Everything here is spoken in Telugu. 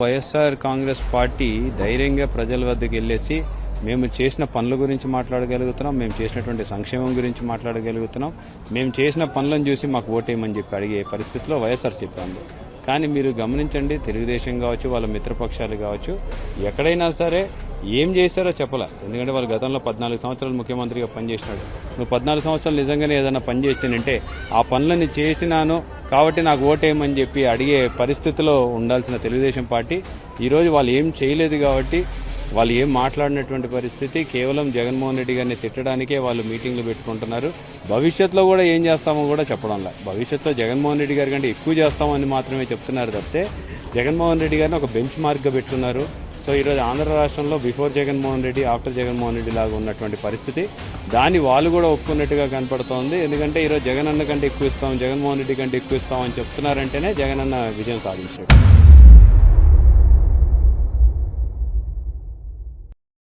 వైఎస్ఆర్ కాంగ్రెస్ పార్టీ ధైర్యంగా ప్రజల వద్దకు వెళ్ళేసి మేము చేసిన పనుల గురించి మాట్లాడగలుగుతున్నాం, మేము చేసినటువంటి సంక్షేమం గురించి మాట్లాడగలుగుతున్నాం, మేము చేసిన పనులను చూసి మాకు ఓటేయమని చెప్పి అడిగే పరిస్థితిలో వైఎస్ఆర్సీపీ ఉంది. కానీ మీరు గమనించండి, తెలుగుదేశం కావచ్చు, వాళ్ళ మిత్రపక్షాలు కావచ్చు, ఎక్కడైనా సరే ఏం చేశారో చెప్పలే. ఎందుకంటే వాళ్ళు గతంలో 14 సంవత్సరాలు ముఖ్యమంత్రిగా పనిచేసినాడు. నువ్వు 14 సంవత్సరాలు నిజంగానే ఏదైనా పని చేసినంటే ఆ పనులని చేసినాను కాబట్టి నాకు ఓటేయమని చెప్పి అడిగే పరిస్థితిలో ఉండాల్సిన తెలుగుదేశం పార్టీ ఈరోజు వాళ్ళు ఏం చేయలేదు కాబట్టి, వాళ్ళు ఏం మాట్లాడినటువంటి పరిస్థితి, కేవలం జగన్మోహన్ రెడ్డి గారిని తిట్టడానికే వాళ్ళు మీటింగ్లు పెట్టుకుంటున్నారు. భవిష్యత్తులో కూడా ఏం చేస్తామో కూడా చెప్పడంలా. భవిష్యత్తులో జగన్మోహన్ రెడ్డి గారి కంటే ఎక్కువ చేస్తామని మాత్రమే చెప్తున్నారు తప్పితే జగన్మోహన్ రెడ్డి గారిని ఒక బెంచ్ మార్క్గా పెట్టుకున్నారు. సో ఈరోజు ఆంధ్ర రాష్ట్రంలో బిఫోర్ జగన్మోహన్ రెడ్డి, ఆఫ్టర్ జగన్మోహన్ రెడ్డి లాగా ఉన్నటువంటి పరిస్థితి, దాన్ని వాళ్ళు కూడా ఒప్పుకున్నట్టుగా కనపడుతోంది. ఎందుకంటే ఈరోజు జగన్ అన్న కంటే ఎక్కువ ఇస్తాం, జగన్మోహన్ రెడ్డి కంటే ఎక్కువ ఇస్తాం అని చెప్తున్నారంటేనే జగన్ అన్న విజయం సాధించాడు.